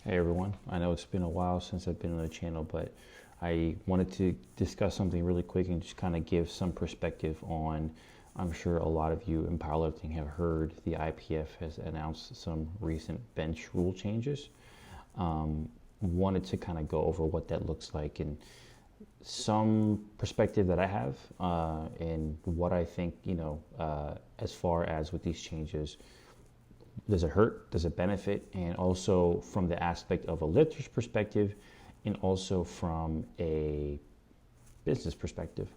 Hey everyone, I know it's been a while since I've been on the channel, but I wanted to discuss something really quick and just kind of give some perspective on. I'm sure a lot of you in powerlifting have heard the IPF has announced some recent bench rule changes. Wanted to kind of go over what that looks like and some perspective that I have and what I think, as far as with these changes, does it hurt? Does it benefit? And also from the aspect of a lifter's perspective, and also from a business perspective.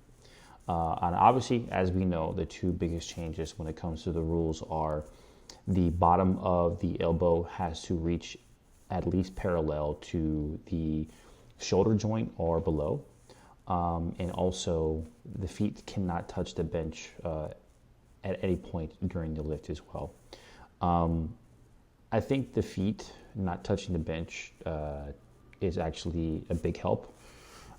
And obviously, as we know, the two biggest changes when it comes to the rules are the bottom of the elbow has to reach at least parallel to the shoulder joint or below. And also, the feet cannot touch the bench at any point during the lift as well. I think the feet not touching the bench is actually a big help.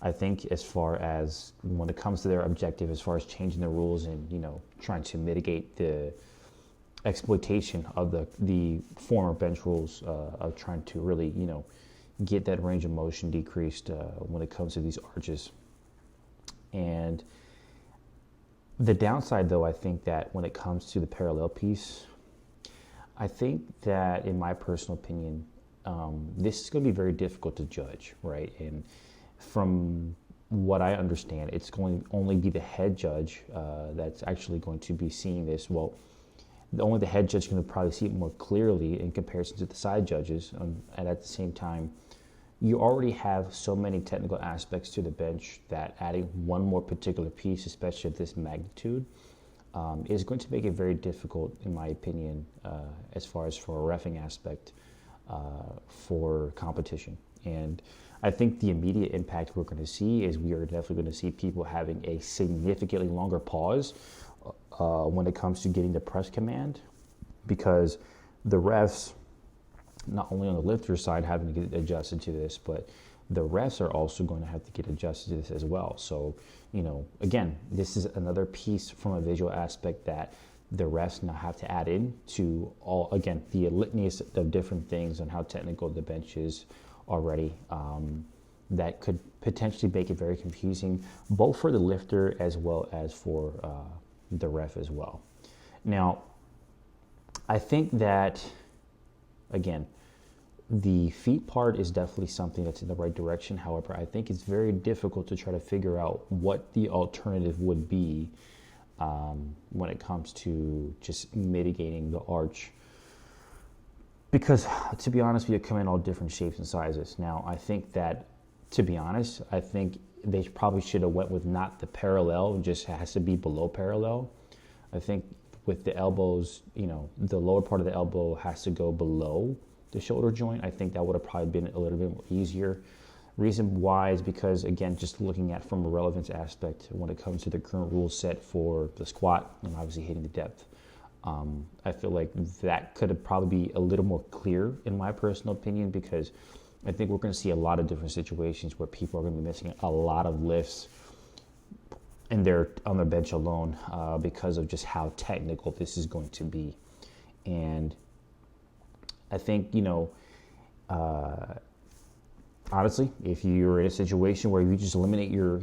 I think as far as when it comes to their objective, as far as changing the rules and trying to mitigate the exploitation of the former bench rules of trying to really get that range of motion decreased when it comes to these arches. And the downside, though, I think that when it comes to the parallel piece, I think that, in my personal opinion, this is going to be very difficult to judge, right? And from what I understand, it's going to only be the head judge that's actually going to be seeing this. Well, only the head judge is going to probably see it more clearly in comparison to the side judges. And at the same time, you already have so many technical aspects to the bench that adding one more particular piece, especially of this magnitude, is going to make it very difficult, in my opinion, as far as for a reffing aspect for competition. And I think the immediate impact we're going to see is we are definitely going to see people having a significantly longer pause when it comes to getting the press command, because the refs, not only on the lifter side, having to get adjusted to this, but the refs are also going to have to get adjusted to this as well. So, again, this is another piece from a visual aspect that the refs now have to add in to all, again, the litany of different things on how technical the bench is already. That could potentially make it very confusing, both for the lifter as well as for the ref as well. Now, I think that, again, the feet part is definitely something that's in the right direction. However, I think it's very difficult to try to figure out what the alternative would be when it comes to just mitigating the arch. Because, to be honest, we come in all different shapes and sizes. Now, I think that, to be honest, I think they probably should have went with not the parallel, just has to be below parallel. I think with the elbows, the lower part of the elbow has to go below the shoulder joint. I think that would have probably been a little bit more easier. Reason why is because, again, just looking at from a relevance aspect when it comes to the current rule set for the squat and obviously hitting the depth, I feel like that could have probably be a little more clear, in my personal opinion, because I think we're going to see a lot of different situations where people are going to be missing a lot of lifts and they're on their bench alone because of just how technical this is going to be. And I think, honestly, if you're in a situation where you just eliminate your,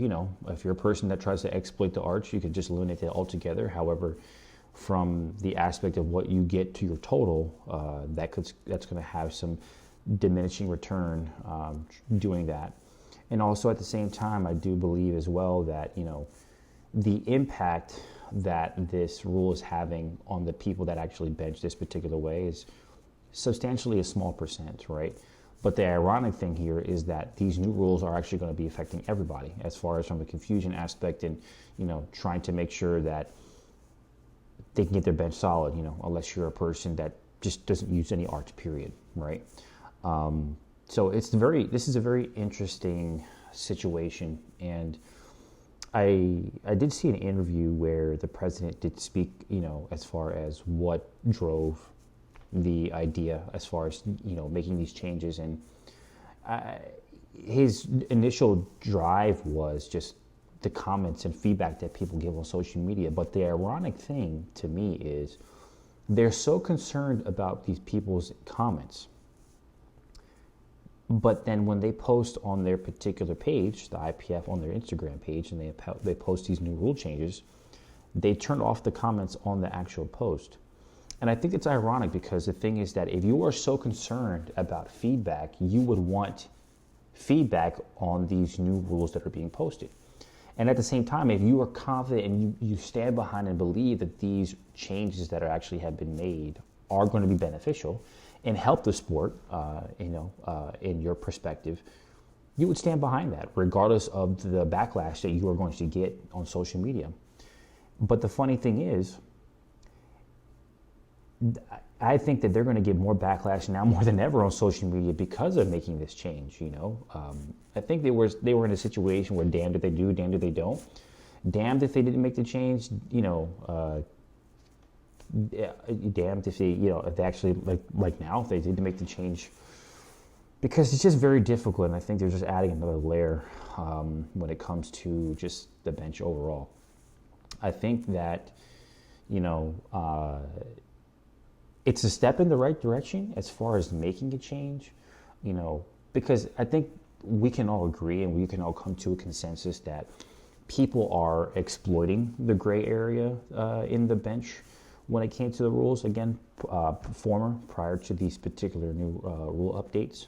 if you're a person that tries to exploit the arch, you could just eliminate it altogether. However, from the aspect of what you get to your total, that's going to have some diminishing return doing that. And also at the same time, I do believe as well that, the impact that this rule is having on the people that actually bench this particular way is substantially a small percent, right? But the ironic thing here is that these new rules are actually going to be affecting everybody, as far as from a confusion aspect and, trying to make sure that they can get their bench solid, unless you're a person that just doesn't use any arch, period, right? So this is a very interesting situation. And I did see an interview where the president did speak, as far as what drove the idea as far as making these changes, and his initial drive was just the comments and feedback that people give on social media. But the ironic thing to me is they're so concerned about these people's comments But then when they post on their particular page, the IPF on their Instagram page, and they post these new rule changes, they turn off the comments on the actual post. And I think it's ironic because the thing is that if you are so concerned about feedback, you would want feedback on these new rules that are being posted. And at the same time, if you are confident and you stand behind and believe that these changes that are actually have been made are going to be beneficial and help the sport, in your perspective, you would stand behind that regardless of the backlash that you are going to get on social media. But the funny thing is, I think that they're going to get more backlash now more than ever on social media because of making this change. I think they were in a situation where damned if they do, damned if they don't. Damned if they didn't make the change. Damned if they, if they actually like now if they didn't make the change, because it's just very difficult. And I think they're just adding another layer when it comes to just the bench overall. I think that it's a step in the right direction as far as making a change, because I think we can all agree and we can all come to a consensus that people are exploiting the gray area in the bench when it came to the rules. Again, prior to these particular new rule updates.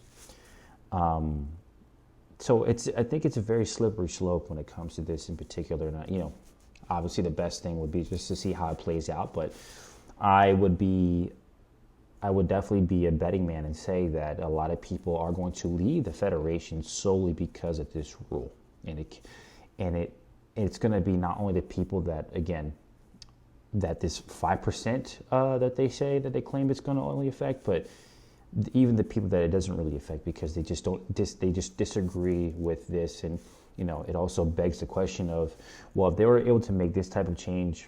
So I think it's a very slippery slope when it comes to this in particular. And, obviously the best thing would be just to see how it plays out, but I would definitely be a betting man and say that a lot of people are going to leave the federation solely because of this rule. And it's going to be not only the people that, again, that this 5% that they say that they claim it's going to only affect, but even the people that it doesn't really affect because they just disagree with this. And it also begs the question of, well, if they were able to make this type of change,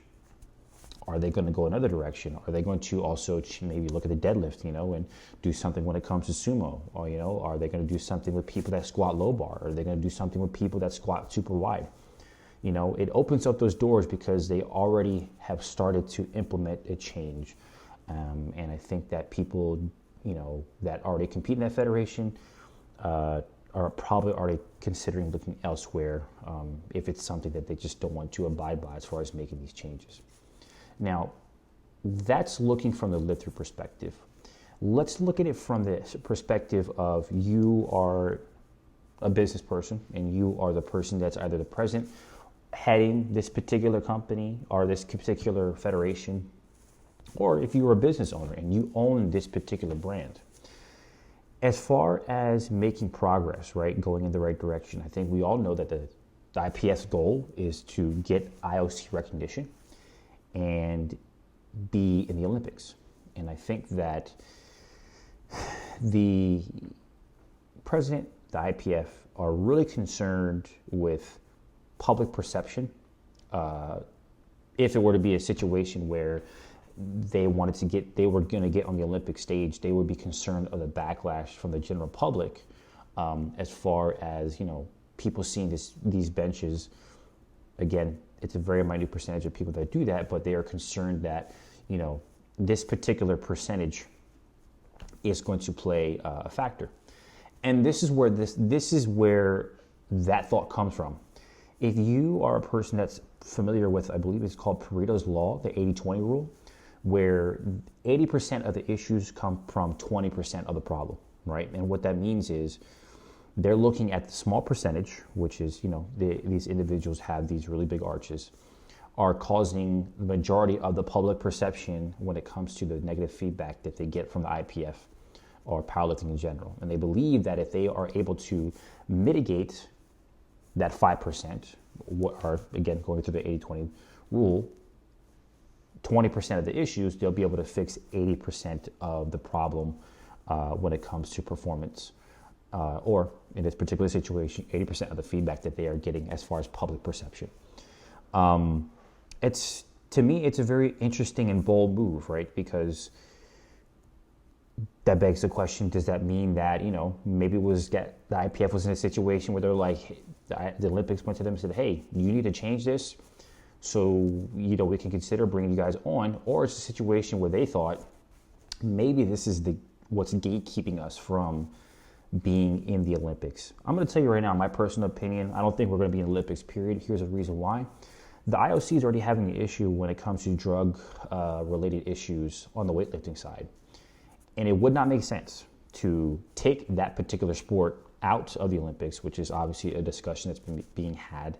are they going to go another direction? Are they going to also maybe look at the deadlift, and do something when it comes to sumo? Or, are they going to do something with people that squat low bar? Are they going to do something with people that squat super wide? It opens up those doors because they already have started to implement a change. And I think that people, that already compete in that federation are probably already considering looking elsewhere if it's something that they just don't want to abide by as far as making these changes. Now, that's looking from the lift-through perspective. Let's look at it from the perspective of you are a business person and you are the person that's either the president heading this particular company or this particular federation, or if you are a business owner and you own this particular brand. As far as making progress, right, going in the right direction, I think we all know that the IPF's goal is to get IOC recognition and be in the Olympics. And I think that the president, the IPF, are really concerned with public perception. If it were to be a situation where they were going to get on the Olympic stage, they would be concerned of the backlash from the general public, as far as, people seeing these benches. Again, it's a very minute percentage of people that do that, but they are concerned that, this particular percentage is going to play a factor. And this is where that thought comes from. If you are a person that's familiar with, I believe it's called Pareto's Law, the 80-20 rule, where 80% of the issues come from 20% of the problem, right? And what that means is they're looking at the small percentage, which is, these individuals have these really big arches, are causing the majority of the public perception when it comes to the negative feedback that they get from the IPF or powerlifting in general. And they believe that if they are able to mitigate that 5%, or again, going through the 80-20 rule, 20% of the issues, they'll be able to fix 80% of the problem when it comes to performance. Or in this particular situation, 80% of the feedback that they are getting as far as public perception. To me, it's a very interesting and bold move, right? Because that begs the question, does that mean that, maybe the IPF was in a situation where they're like, the Olympics went to them and said, hey, you need to change this so, we can consider bringing you guys on? Or it's a situation where they thought, maybe this is what's gatekeeping us from being in the Olympics. I'm going to tell you right now, my personal opinion, I don't think we're going to be in the Olympics, period. Here's a reason why. The IOC is already having an issue when it comes to drug-related issues on the weightlifting side. And it would not make sense to take that particular sport out of the Olympics, which is obviously a discussion that's been being had,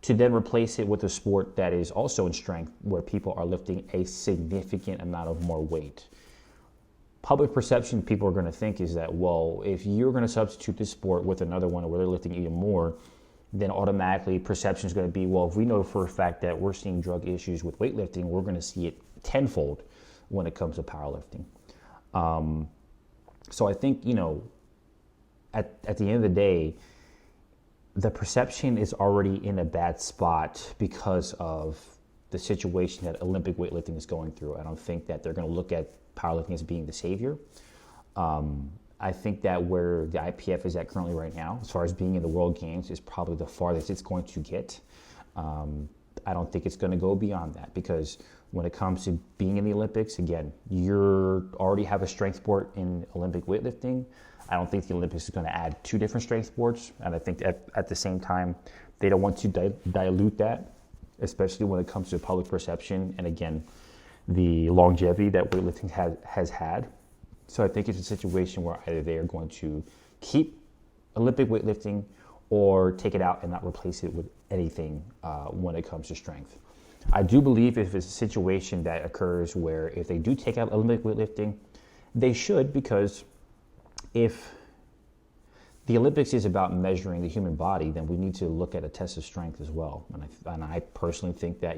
to then replace it with a sport that is also in strength where people are lifting a significant amount of more weight. Public perception people are going to think is that, well, if you're going to substitute this sport with another one where they're lifting even more, then automatically perception is going to be, well, if we know for a fact that we're seeing drug issues with weightlifting, we're going to see it tenfold when it comes to powerlifting. So I think, at the end of the day, the perception is already in a bad spot because of the situation that Olympic weightlifting is going through. I don't think that they're going to look at powerlifting as being the savior. I think that where the IPF is at currently right now, as far as being in the World Games, is probably the farthest it's going to get. I don't think it's going to go beyond that, because when it comes to being in the Olympics, again, you already have a strength sport in Olympic weightlifting. I don't think the Olympics is going to add two different strength sports, and I think at the same time, they don't want to dilute that, especially when it comes to public perception and, again, the longevity that weightlifting has had. So I think it's a situation where either they are going to keep Olympic weightlifting or take it out and not replace it with anything when it comes to strength. I do believe if it's a situation that occurs where if they do take out Olympic weightlifting, they should, because if the Olympics is about measuring the human body, then we need to look at a test of strength as well. And I personally think that,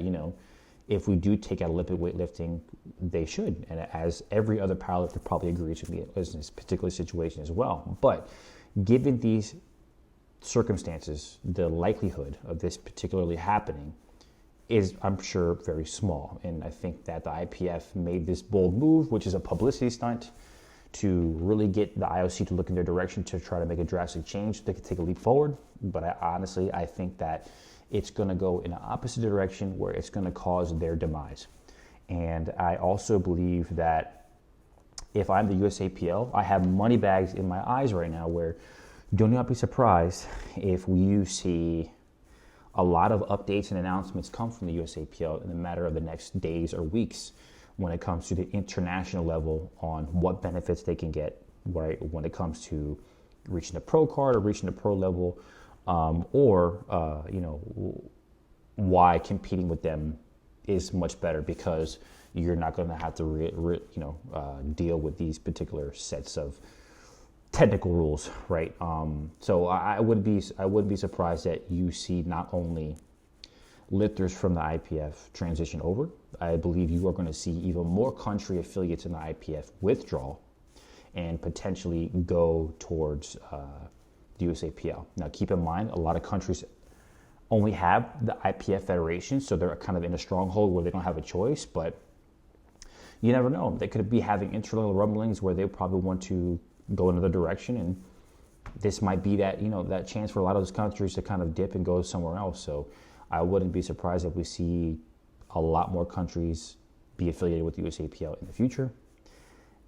if we do take out Olympic weightlifting, they should. And as every other powerlifter probably agrees with me in this particular situation as well. But given these circumstances, the likelihood of this particularly happening is, I'm sure, very small. And I think that the IPF made this bold move, which is a publicity stunt, to really get the IOC to look in their direction to try to make a drastic change so they could take a leap forward. But I think that it's going to go in the opposite direction, where it's going to cause their demise. And I also believe that if I'm the USAPL, I have money bags in my eyes right now, where do not be surprised if you see a lot of updates and announcements come from the USAPL in the matter of the next days or weeks when it comes to the international level on what benefits they can get, right, when it comes to reaching the pro card or reaching the pro level, why competing with them is much better, because you're not going to have to deal with these particular sets of technical rules, right? So I wouldn't be surprised that you see not only lifters from the IPF transition over. I believe you are going to see even more country affiliates in the IPF withdraw and potentially go towards the USAPL. Now, keep in mind, a lot of countries only have the IPF federation, so they're kind of in a stronghold where they don't have a choice, but you never know. They could be having internal rumblings where they probably want to go another direction, and this might be that, that chance for a lot of those countries to kind of dip and go somewhere else. So I wouldn't be surprised if we see a lot more countries be affiliated with the USAPL in the future.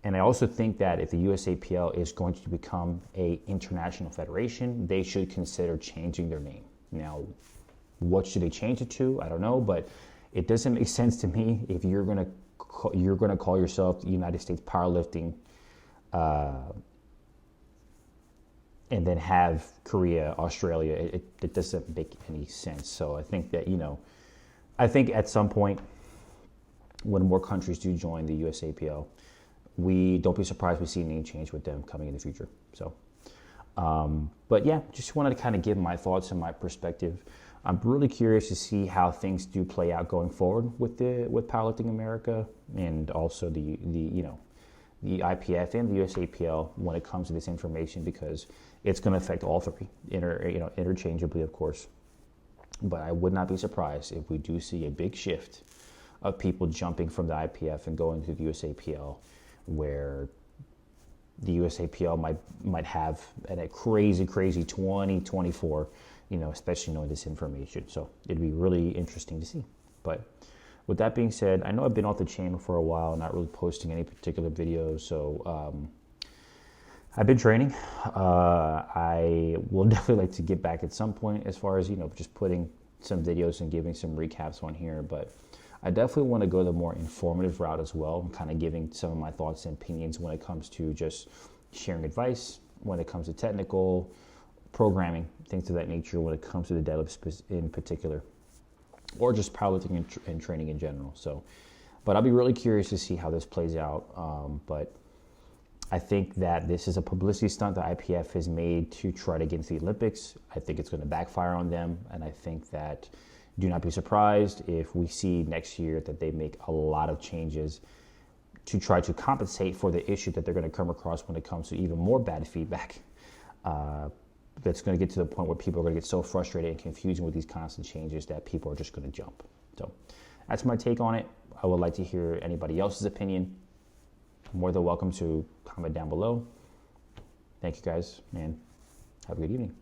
And I also think that if the USAPL is going to become an international federation, they should consider changing their name. Now, what should they change it to? I don't know, but it doesn't make sense to me if you're going to call yourself the United States Powerlifting, and then have Korea, Australia. It doesn't make any sense. So I think that, I think at some point when more countries do join the USAPL, we don't be surprised we see a name change with them coming in the future. So, but yeah, just wanted to kind of give my thoughts and my perspective. I'm really curious to see how things do play out going forward with Powerlifting America, and also the IPF and the USAPL when it comes to this information, because it's going to affect all three interchangeably, of course. But I would not be surprised if we do see a big shift of people jumping from the IPF and going to the USAPL, where the USAPL might have a crazy 2024, especially knowing this information. So it'd be really interesting to see. But with that being said, I know I've been off the channel for a while, not really posting any particular videos. So I've been training. I will definitely like to get back at some point as far as, just putting some videos and giving some recaps on here. But I definitely want to go the more informative route as well, kind of giving some of my thoughts and opinions when it comes to just sharing advice, when it comes to technical programming, things of that nature, when it comes to the deadlift in particular, or just powerlifting and training in general. So, but I'll be really curious to see how this plays out. But I think that this is a publicity stunt that IPF has made to try to get into the Olympics. I think it's going to backfire on them, and I think that do not be surprised if we see next year that they make a lot of changes to try to compensate for the issue that they're going to come across when it comes to even more bad feedback. That's going to get to the point where people are going to get so frustrated and confused with these constant changes that people are just going to jump. So that's my take on it. I would like to hear anybody else's opinion. More than welcome to comment down below. Thank you guys, and have a good evening.